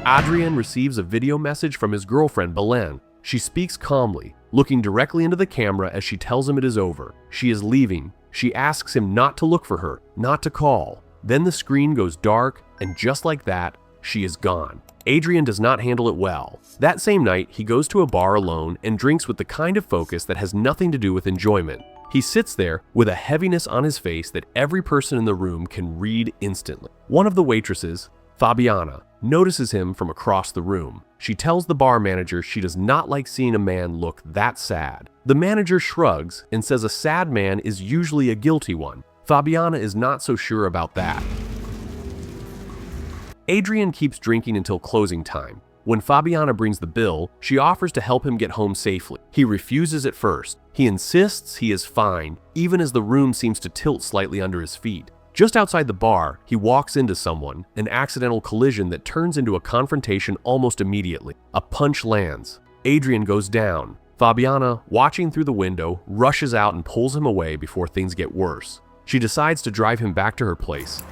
Adrián receives a video message from his girlfriend, Belén. She speaks calmly, looking directly into the camera as she tells him it is over. She is leaving. She asks him not to look for her, not to call. Then the screen goes dark, and just like that, she is gone. Adrián does not handle it well. That same night, he goes to a bar alone and drinks with the kind of focus that has nothing to do with enjoyment. He sits there with a heaviness on his face that every person in the room can read instantly. One of the waitresses, Fabiana, notices him from across the room. She tells the bar manager she does not like seeing a man look that sad. The manager shrugs and says a sad man is usually a guilty one. Fabiana is not so sure about that. Adrián keeps drinking until closing time. When Fabiana brings the bill, she offers to help him get home safely. He refuses at first. He insists he is fine, even as the room seems to tilt slightly under his feet. Just outside the bar, he walks into someone, an accidental collision that turns into a confrontation almost immediately. A punch lands. Adrián goes down. Fabiana, watching through the window, rushes out and pulls him away before things get worse. She decides to drive him back to her place.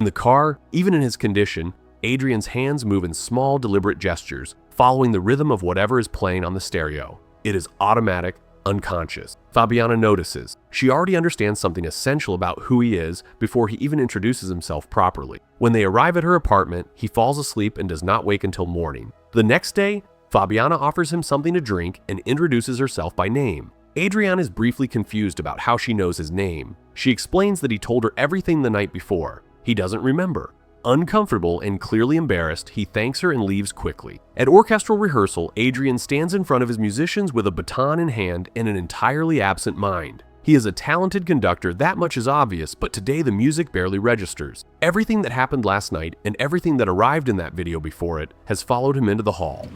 In the car, even in his condition, Adrián's hands move in small, deliberate gestures, following the rhythm of whatever is playing on the stereo. It is automatic, unconscious. Fabiana notices. She already understands something essential about who he is before he even introduces himself properly. When they arrive at her apartment, he falls asleep and does not wake until morning. The next day, Fabiana offers him something to drink and introduces herself by name. Adrián is briefly confused about how she knows his name. She explains that he told her everything the night before. He doesn't remember. Uncomfortable and clearly embarrassed, he thanks her and leaves quickly. At orchestral rehearsal, Adrián stands in front of his musicians with a baton in hand and an entirely absent mind. He is a talented conductor, that much is obvious, but today the music barely registers. Everything that happened last night and everything that arrived in that video before it has followed him into the hall.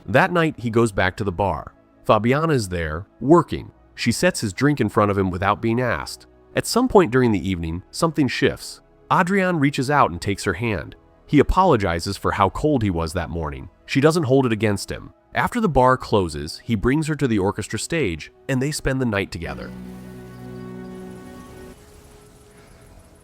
That night, he goes back to the bar. Fabiana is there, working. She sets his drink in front of him without being asked. At some point during the evening, something shifts. Adrián reaches out and takes her hand. He apologizes for how cold he was that morning. She doesn't hold it against him. After the bar closes, he brings her to the orchestra stage, and they spend the night together.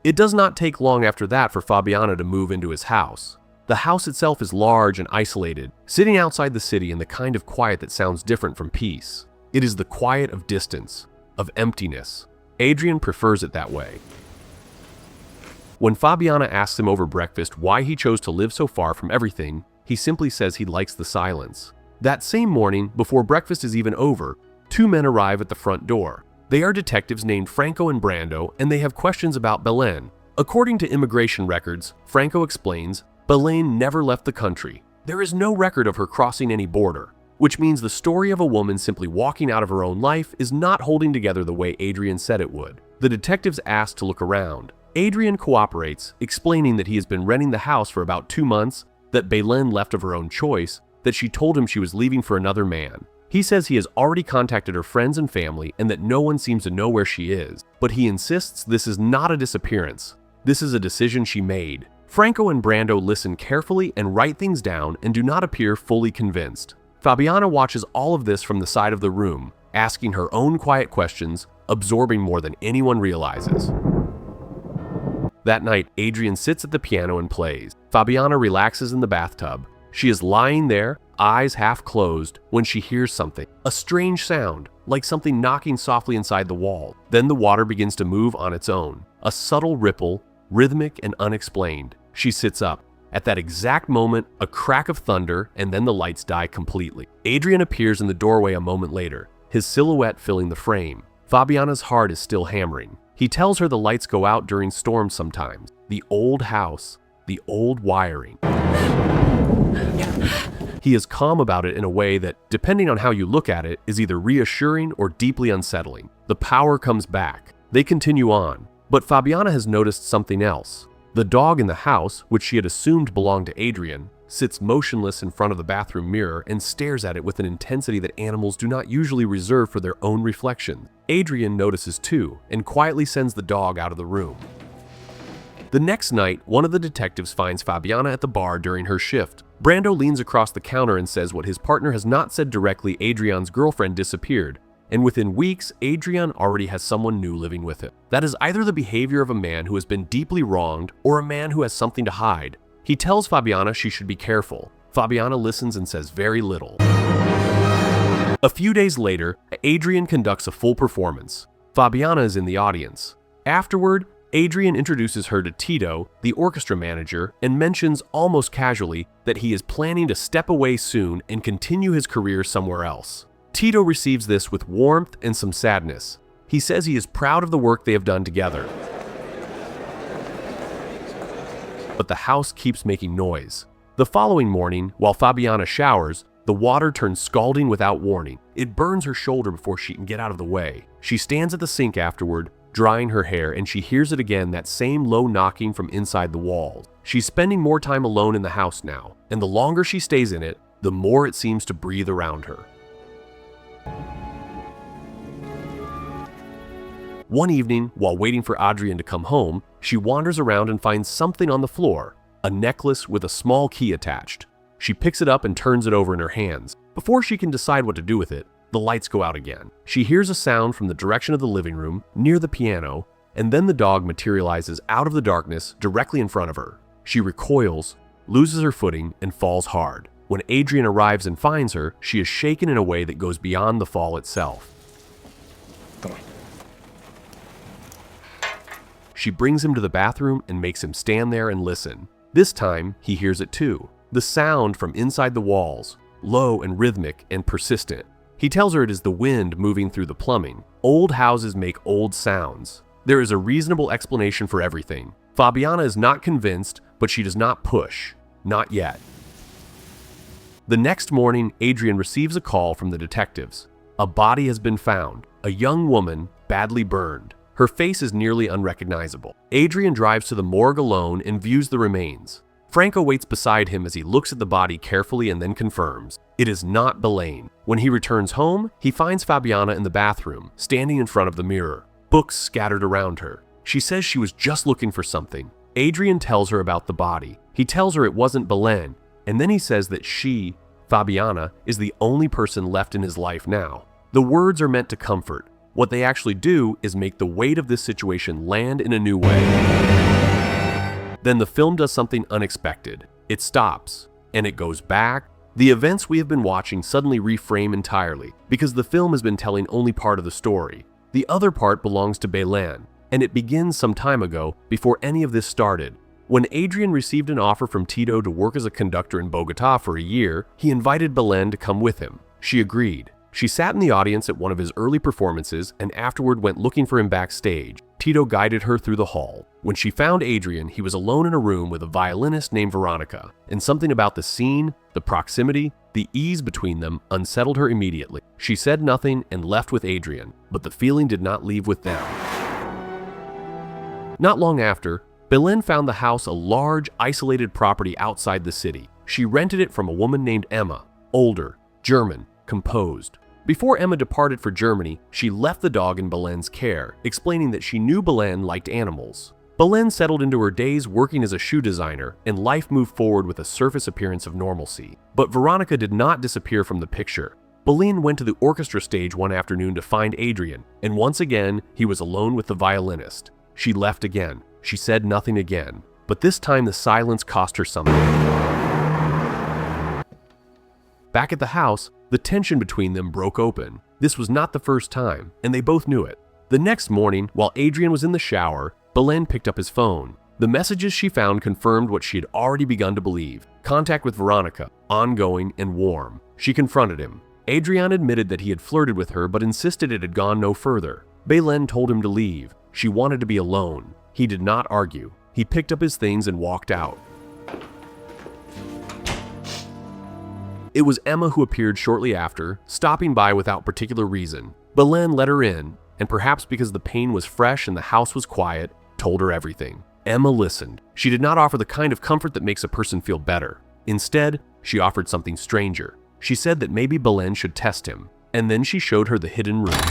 It does not take long after that for Fabiana to move into his house. The house itself is large and isolated, sitting outside the city in the kind of quiet that sounds different from peace. It is the quiet of distance, of emptiness. Adrián prefers it that way. When Fabiana asks him over breakfast why he chose to live so far from everything, he simply says he likes the silence. That same morning, before breakfast is even over, two men arrive at the front door. They are detectives named Franco and Brando, and they have questions about Belén. According to immigration records, Franco explains, Belén never left the country. There is no record of her crossing any border, which means the story of a woman simply walking out of her own life is not holding together the way Adrián said it would. The detectives ask to look around. Adrián cooperates, explaining that he has been renting the house for about 2 months, that Belén left of her own choice, that she told him she was leaving for another man. He says he has already contacted her friends and family and that no one seems to know where she is, but he insists this is not a disappearance. This is a decision she made. Franco and Brando listen carefully and write things down and do not appear fully convinced. Fabiana watches all of this from the side of the room, asking her own quiet questions, absorbing more than anyone realizes. That night, Adrián sits at the piano and plays. Fabiana relaxes in the bathtub. She is lying there, eyes half closed, when she hears something. A strange sound, like something knocking softly inside the wall. Then the water begins to move on its own. A subtle ripple, rhythmic and unexplained. She sits up. At that exact moment, a crack of thunder, and then the lights die completely. Adrián appears in the doorway a moment later, his silhouette filling the frame. Fabiana's heart is still hammering. He tells her the lights go out during storms sometimes. The old house, the old wiring. He is calm about it in a way that, depending on how you look at it, is either reassuring or deeply unsettling. The power comes back. They continue on. But Fabiana has noticed something else. The dog in the house, which she had assumed belonged to Adrián, sits motionless in front of the bathroom mirror and stares at it with an intensity that animals do not usually reserve for their own reflection. Adrián notices too, and quietly sends the dog out of the room. The next night, one of the detectives finds Fabiana at the bar during her shift. Brando leans across the counter and says what his partner has not said directly: Adrian's girlfriend disappeared, and within weeks, Adrian already has someone new living with him. That is either the behavior of a man who has been deeply wronged or a man who has something to hide. He tells Fabiana she should be careful. Fabiana listens and says very little. A few days later, Adrian conducts a full performance. Fabiana is in the audience. Afterward, Adrian introduces her to Tito, the orchestra manager, and mentions almost casually that he is planning to step away soon and continue his career somewhere else. Tito receives this with warmth and some sadness. He says he is proud of the work they have done together. But the house keeps making noise. The following morning, while Fabiana showers, the water turns scalding without warning. It burns her shoulder before she can get out of the way. She stands at the sink afterward, drying her hair, and she hears it again, that same low knocking from inside the walls. She's spending more time alone in the house now, and the longer she stays in it, the more it seems to breathe around her. One evening, while waiting for Adrian to come home, she wanders around and finds something on the floor, a necklace with a small key attached. She picks it up and turns it over in her hands. Before she can decide what to do with it, the lights go out again. She hears a sound from the direction of the living room, near the piano, and then the dog materializes out of the darkness directly in front of her. She recoils, loses her footing, and falls hard. When Adrian arrives and finds her, she is shaken in a way that goes beyond the fall itself. She brings him to the bathroom and makes him stand there and listen. This time, he hears it too. The sound from inside the walls, low and rhythmic and persistent. He tells her it is the wind moving through the plumbing. Old houses make old sounds. There is a reasonable explanation for everything. Fabiana is not convinced, but she does not push. Not yet. The next morning, Adrian receives a call from the detectives. A body has been found, a young woman, badly burned. Her face is nearly unrecognizable. Adrian drives to the morgue alone and views the remains. Franco waits beside him as he looks at the body carefully and then confirms. It is not Belén. When he returns home, he finds Fabiana in the bathroom, standing in front of the mirror, books scattered around her. She says she was just looking for something. Adrian tells her about the body. He tells her it wasn't Belén, and then he says that she, Fabiana, is the only person left in his life now. The words are meant to comfort. What they actually do is make the weight of this situation land in a new way. Then the film does something unexpected. It stops, and it goes back. The events we have been watching suddenly reframe entirely, because the film has been telling only part of the story. The other part belongs to Belén, and it begins some time ago, before any of this started. When Adrian received an offer from Tito to work as a conductor in Bogotá for a year, he invited Belén to come with him. She agreed. She sat in the audience at one of his early performances and afterward went looking for him backstage. Tito guided her through the hall. When she found Adrian, he was alone in a room with a violinist named Veronica, and something about the scene, the proximity, the ease between them unsettled her immediately. She said nothing and left with Adrian, but the feeling did not leave with them. Not long after, Belén found the house a large, isolated property outside the city. She rented it from a woman named Emma, older, German, composed. Before Emma departed for Germany, she left the dog in Belén's care, explaining that she knew Belén liked animals. Belén settled into her days working as a shoe designer, and life moved forward with a surface appearance of normalcy. But Veronica did not disappear from the picture. Belén went to the orchestra stage one afternoon to find Adrian, and once again, he was alone with the violinist. She left again. She said nothing again, but this time the silence cost her something. Back at the house, the tension between them broke open. This was not the first time, and they both knew it. The next morning, while Adrian was in the shower, Belén picked up his phone. The messages she found confirmed what she had already begun to believe. Contact with Veronica, ongoing and warm. She confronted him. Adrian admitted that he had flirted with her but insisted it had gone no further. Belén told him to leave. She wanted to be alone. He did not argue. He picked up his things and walked out. It was Emma who appeared shortly after, stopping by without particular reason. Belén let her in, and perhaps because the pain was fresh and the house was quiet, told her everything. Emma listened. She did not offer the kind of comfort that makes a person feel better. Instead, she offered something stranger. She said that maybe Belén should test him, and then she showed her the hidden room.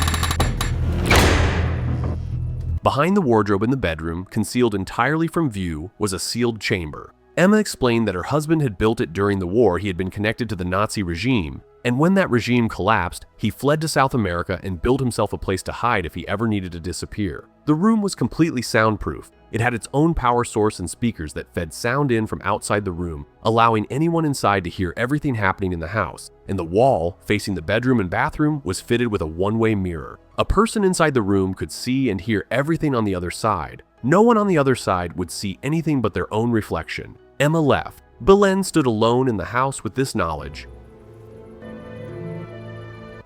Behind the wardrobe in the bedroom, concealed entirely from view, was a sealed chamber. Emma explained that her husband had built it during the war. He had been connected to the Nazi regime, and when that regime collapsed, he fled to South America and built himself a place to hide if he ever needed to disappear. The room was completely soundproof. It had its own power source and speakers that fed sound in from outside the room, allowing anyone inside to hear everything happening in the house. And the wall, facing the bedroom and bathroom, was fitted with a one-way mirror. A person inside the room could see and hear everything on the other side. No one on the other side would see anything but their own reflection. Emma left. Belén stood alone in the house with this knowledge.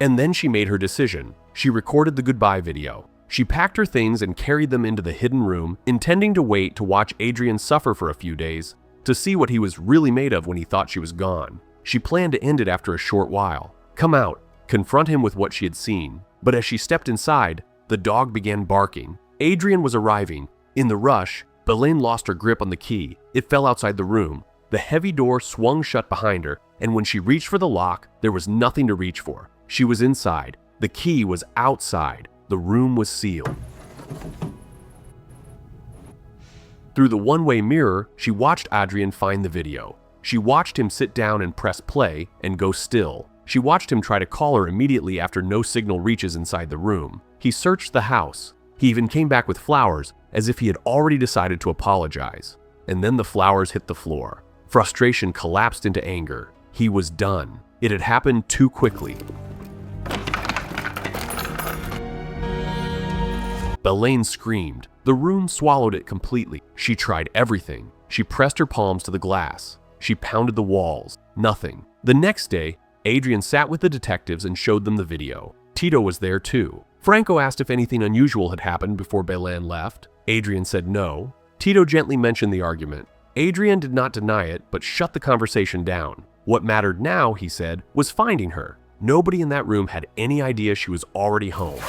And then she made her decision. She recorded the goodbye video. She packed her things and carried them into the hidden room, intending to wait to watch Adrián suffer for a few days, to see what he was really made of when he thought she was gone. She planned to end it after a short while. Come out, confront him with what she had seen. But as she stepped inside, the dog began barking. Adrián was arriving. In the rush, Belén lost her grip on the key. It fell outside the room. The heavy door swung shut behind her, and when she reached for the lock, there was nothing to reach for. She was inside. The key was outside. The room was sealed. Through the one-way mirror, she watched Adrián find the video. She watched him sit down and press play and go still. She watched him try to call her immediately after no signal reaches inside the room. He searched the house. He even came back with flowers, as if he had already decided to apologize. And then the flowers hit the floor. Frustration collapsed into anger. He was done. It had happened too quickly. Belén screamed. The room swallowed it completely. She tried everything. She pressed her palms to the glass. She pounded the walls. Nothing. The next day, Adrián sat with the detectives and showed them the video. Tito was there too. Franco asked if anything unusual had happened before Belén left. Adrián said no. Tito gently mentioned the argument. Adrián did not deny it, but shut the conversation down. What mattered now, he said, was finding her. Nobody in that room had any idea she was already home.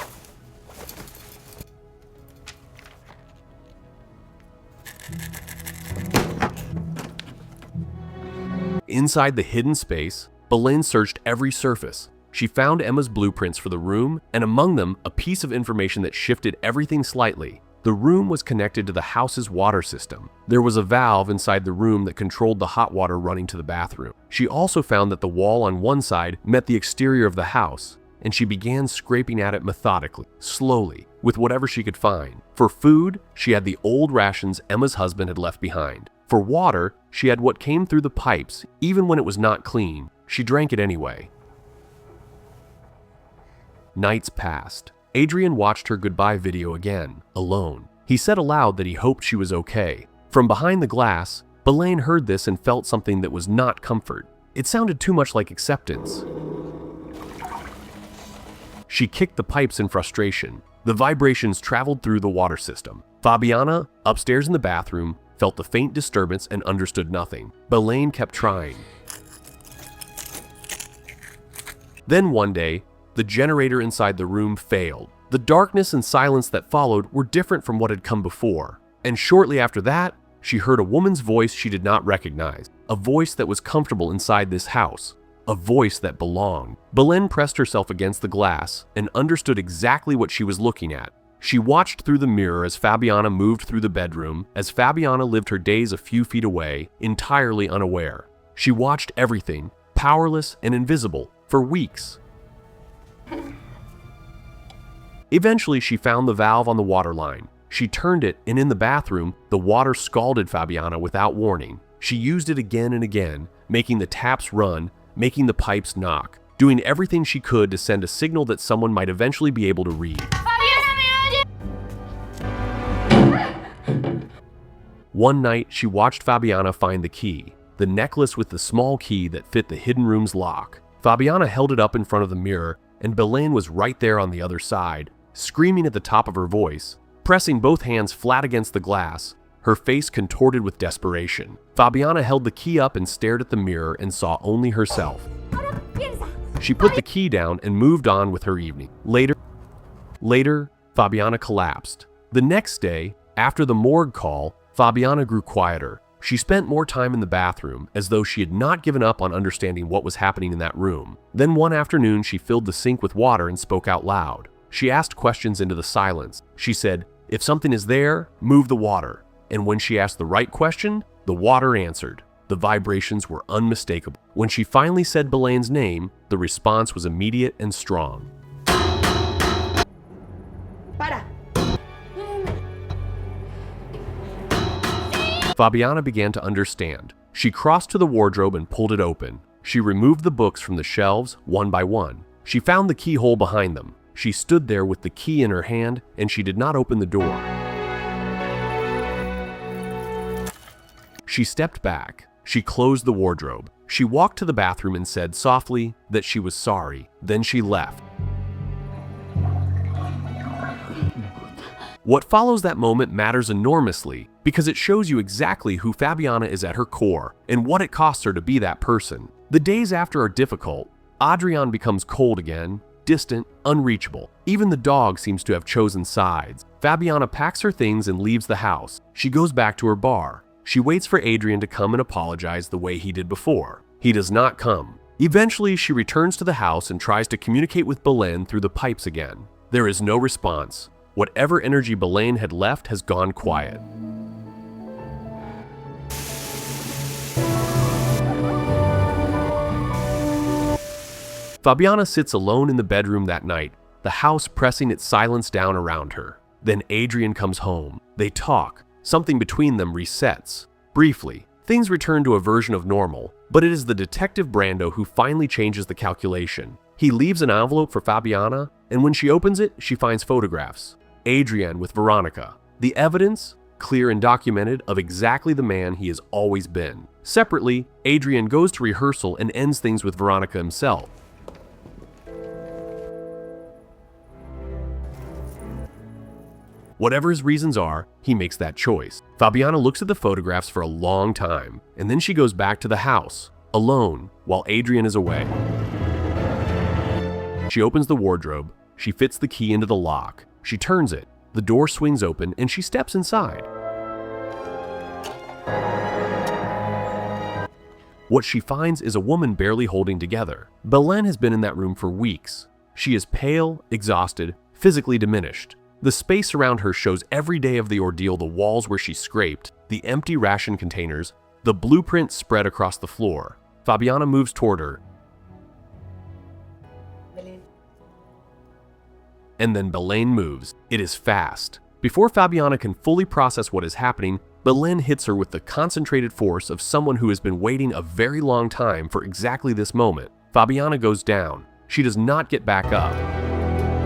Inside the hidden space, Belén searched every surface. She found Emma's blueprints for the room, and among them, a piece of information that shifted everything slightly. The room was connected to the house's water system. There was a valve inside the room that controlled the hot water running to the bathroom. She also found that the wall on one side met the exterior of the house, and she began scraping at it methodically, slowly, with whatever she could find. For food, she had the old rations Emma's husband had left behind. For water, she had what came through the pipes, even when it was not clean. She drank it anyway. Nights passed. Adrián watched her goodbye video again, alone. He said aloud that he hoped she was okay. From behind the glass, Belén heard this and felt something that was not comfort. It sounded too much like acceptance. She kicked the pipes in frustration. The vibrations traveled through the water system. Fabiana, upstairs in the bathroom, felt the faint disturbance and understood nothing. Belén kept trying. Then one day, the generator inside the room failed. The darkness and silence that followed were different from what had come before. And shortly after that, she heard a woman's voice she did not recognize. A voice that was comfortable inside this house. A voice that belonged. Belén pressed herself against the glass and understood exactly what she was looking at. She watched through the mirror as Fabiana moved through the bedroom, as Fabiana lived her days a few feet away, entirely unaware. She watched everything, powerless and invisible, for weeks. Eventually, she found the valve on the water line. She turned it, and in the bathroom, the water scalded Fabiana without warning. She used it again and again, making the taps run, making the pipes knock, doing everything she could to send a signal that someone might eventually be able to read. One night, she watched Fabiana find the key, the necklace with the small key that fit the hidden room's lock. Fabiana held it up in front of the mirror, and Belén was right there on the other side, screaming at the top of her voice, pressing both hands flat against the glass, her face contorted with desperation. Fabiana held the key up and stared at the mirror and saw only herself. She put the key down and moved on with her evening. Later, Fabiana collapsed. The next day, after the morgue call, Fabiana grew quieter. She spent more time in the bathroom, as though she had not given up on understanding what was happening in that room. Then one afternoon, she filled the sink with water and spoke out loud. She asked questions into the silence. She said, If something is there, move the water. And when she asked the right question, the water answered. The vibrations were unmistakable. When she finally said Belén's name, the response was immediate and strong. Para. Fabiana began to understand. She crossed to the wardrobe and pulled it open. She removed the books from the shelves one by one. She found the keyhole behind them. She stood there with the key in her hand, and she did not open the door. She stepped back. She closed the wardrobe. She walked to the bathroom and said softly that she was sorry. Then she left. What follows that moment matters enormously because it shows you exactly who Fabiana is at her core and what it costs her to be that person. The days after are difficult. Adrián becomes cold again, distant, unreachable. Even the dog seems to have chosen sides. Fabiana packs her things and leaves the house. She goes back to her bar. She waits for Adrián to come and apologize the way he did before. He does not come. Eventually, she returns to the house and tries to communicate with Belén through the pipes again. There is no response. Whatever energy Belén had left has gone quiet. Fabiana sits alone in the bedroom that night, the house pressing its silence down around her. Then Adrián comes home. They talk. Something between them resets. Briefly, things return to a version of normal, but it is the detective Brando who finally changes the calculation. He leaves an envelope for Fabiana, and when she opens it, she finds photographs. Adrián with Veronica. The evidence, clear and documented, of exactly the man he has always been. Separately, Adrián goes to rehearsal and ends things with Veronica himself. Whatever his reasons are, he makes that choice. Fabiana looks at the photographs for a long time, and then she goes back to the house, alone, while Adrián is away. She opens the wardrobe. She fits the key into the lock. She turns it. The door swings open, and she steps inside. What she finds is a woman barely holding together. Belén has been in that room for weeks. She is pale, exhausted, physically diminished. The space around her shows every day of the ordeal: the walls where she scraped, the empty ration containers, the blueprint spread across the floor. Fabiana moves toward her. Belén. And then Belén moves. It is fast. Before Fabiana can fully process what is happening, Belén hits her with the concentrated force of someone who has been waiting a very long time for exactly this moment. Fabiana goes down. She does not get back up.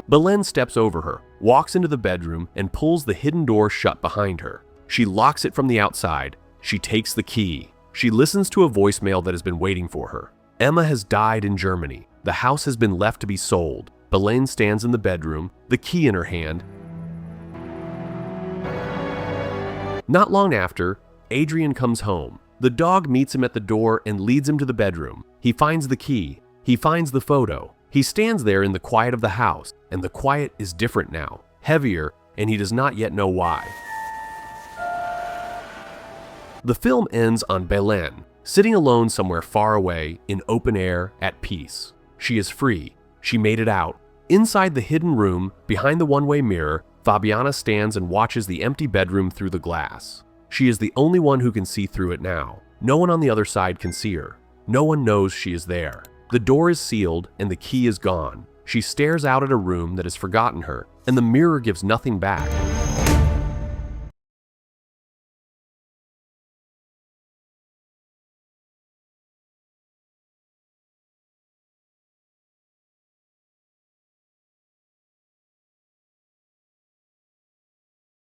Belén steps over her, walks into the bedroom, and pulls the hidden door shut behind her. She locks it from the outside. She takes the key. She listens to a voicemail that has been waiting for her. Emma has died in Germany. The house has been left to be sold. Belén stands in the bedroom, the key in her hand. Not long after, Adrián comes home. The dog meets him at the door and leads him to the bedroom. He finds the key. He finds the photo. He stands there in the quiet of the house, and the quiet is different now, heavier, and he does not yet know why. The film ends on Belén, sitting alone somewhere far away, in open air, at peace. She is free. She made it out. Inside the hidden room, behind the one-way mirror, Fabiana stands and watches the empty bedroom through the glass. She is the only one who can see through it now. No one on the other side can see her. No one knows she is there. The door is sealed and the key is gone. She stares out at a room that has forgotten her, and the mirror gives nothing back.